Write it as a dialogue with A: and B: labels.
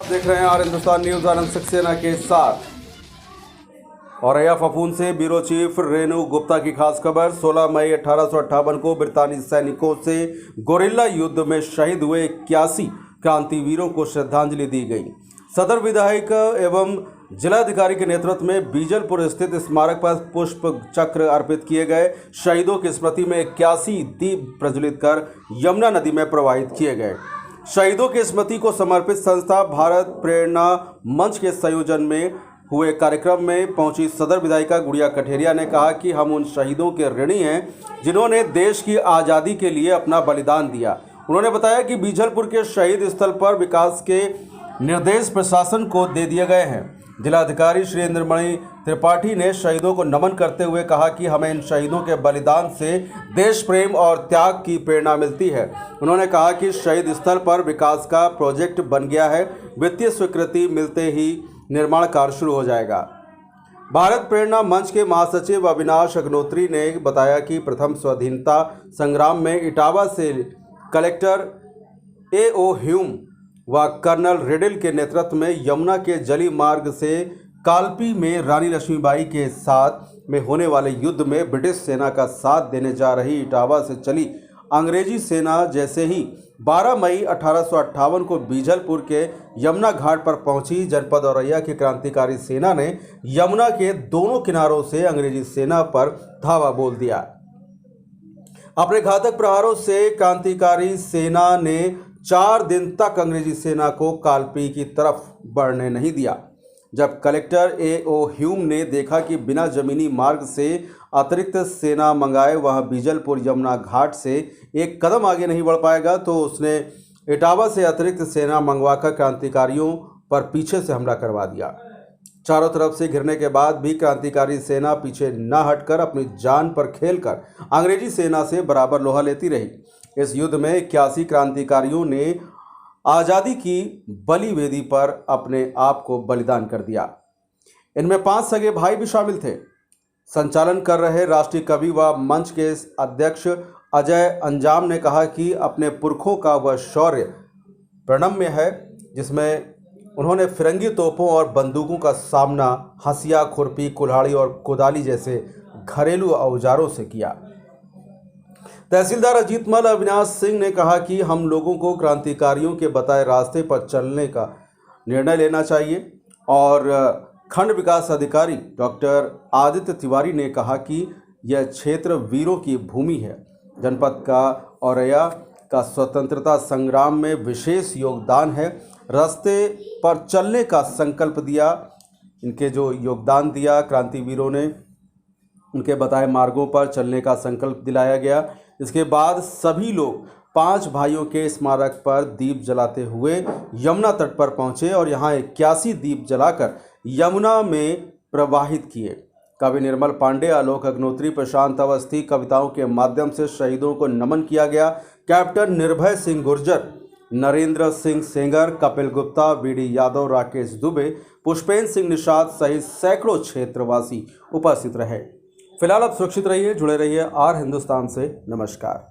A: देख रहे हैं और हिंदुस्तान न्यूज आनंद सक्सेना के साथ। औरैया फफूंद से ब्यूरो चीफ रेणु गुप्ता की खास खबर। 16 मई 1858 को ब्रितानी सैनिकों से गोरिल्ला युद्ध में शहीद हुए 81 क्रांतिवीरों को श्रद्धांजलि दी गई। सदर विधायक एवं जिलाधिकारी के नेतृत्व में बीजलपुर स्थित स्मारक पर पुष्प चक्र अर्पित किए गए। शहीदों की स्मृति में 81 दीप प्रज्वलित कर यमुना नदी में प्रवाहित किए गए। शहीदों की स्मृति को समर्पित संस्था भारत प्रेरणा मंच के संयोजन में हुए कार्यक्रम में पहुंची सदर विधायिका गुड़िया कठेरिया ने कहा कि हम उन शहीदों के ऋणी हैं जिन्होंने देश की आज़ादी के लिए अपना बलिदान दिया। उन्होंने बताया कि बीजलपुर के शहीद स्थल पर विकास के निर्देश प्रशासन को दे दिए गए हैं। जिलाधिकारी श्री इंद्रमणि त्रिपाठी ने शहीदों को नमन करते हुए कहा कि हमें इन शहीदों के बलिदान से देश प्रेम और त्याग की प्रेरणा मिलती है। उन्होंने कहा कि शहीद स्थल पर विकास का प्रोजेक्ट बन गया है। वित्तीय स्वीकृति मिलते ही निर्माण कार्य शुरू हो जाएगा। भारत प्रेरणा मंच के महासचिव अविनाश अग्नोत्री ने बताया कि प्रथम स्वाधीनता संग्राम में इटावा से कलेक्टर A.O. ह्यूम व कर्नल रिडिल के नेतृत्व में यमुना के जली मार्ग से कालपी में रानी लक्ष्मीबाई के साथ में होने वाले युद्ध में ब्रिटिश सेना का साथ देने जा रही इटावा से चली अंग्रेजी सेना जैसे ही 12 मई 1858 को बीजलपुर के यमुना घाट पर पहुंची। जनपद औरैया की क्रांतिकारी सेना ने यमुना के दोनों किनारों से अंग्रेजी सेना पर धावा बोल दिया। अपने घातक प्रहारों से क्रांतिकारी सेना ने 4 दिन तक अंग्रेजी सेना को कालपी की तरफ बढ़ने नहीं दिया। जब कलेक्टर A.O. ह्यूम ने देखा कि बिना जमीनी मार्ग से अतिरिक्त सेना मंगाए वह बीजलपुर यमुना घाट से एक कदम आगे नहीं बढ़ पाएगा, तो उसने इटावा से अतिरिक्त सेना मंगवाकर क्रांतिकारियों पर पीछे से हमला करवा दिया। चारों तरफ से घिरने के बाद भी क्रांतिकारी सेना पीछे न हटकर अपनी जान पर खेलकर अंग्रेजी सेना से बराबर लोहा लेती रही। इस युद्ध में 81 क्रांतिकारियों ने आज़ादी की बलि वेदी पर अपने आप को बलिदान कर दिया। इनमें 5 सगे भाई भी शामिल थे। संचालन कर रहे राष्ट्रीय कवि व मंच के अध्यक्ष अजय अंजाम ने कहा कि अपने पुरखों का वह शौर्य प्रणम्य है जिसमें उन्होंने फिरंगी तोपों और बंदूकों का सामना हंसिया, खुरपी, कुल्हाड़ी और कुदाली जैसे घरेलू औजारों से किया। तहसीलदार अजीतमल अविनाश सिंह ने कहा कि हम लोगों को क्रांतिकारियों के बताए रास्ते पर चलने का निर्णय लेना चाहिए और खंड विकास अधिकारी डॉक्टर आदित्य तिवारी ने कहा कि यह क्षेत्र वीरों की भूमि है। जनपद का औरैया का स्वतंत्रता संग्राम में विशेष योगदान है। रास्ते पर चलने का संकल्प दिया। इनके जो योगदान दिया क्रांतिवीरों ने, उनके बताए मार्गों पर चलने का संकल्प दिलाया गया। इसके बाद सभी लोग 5 भाइयों के स्मारक पर दीप जलाते हुए यमुना तट पर पहुंचे और यहां 81 दीप जलाकर यमुना में प्रवाहित किए। कवि निर्मल पांडे, आलोक अग्नोत्री, प्रशांत अवस्थी कविताओं के माध्यम से शहीदों को नमन किया गया। कैप्टन निर्भय सिंह गुर्जर, नरेंद्र सिंह सेंगर, कपिल गुप्ता, BD यादव, राकेश दुबे, पुष्पेंद्र सिंह निषाद सहित सैकड़ों क्षेत्रवासी उपस्थित रहे। फिलहाल आप सुरक्षित रहिए, जुड़े रहिए आर हिंदुस्तान से। नमस्कार।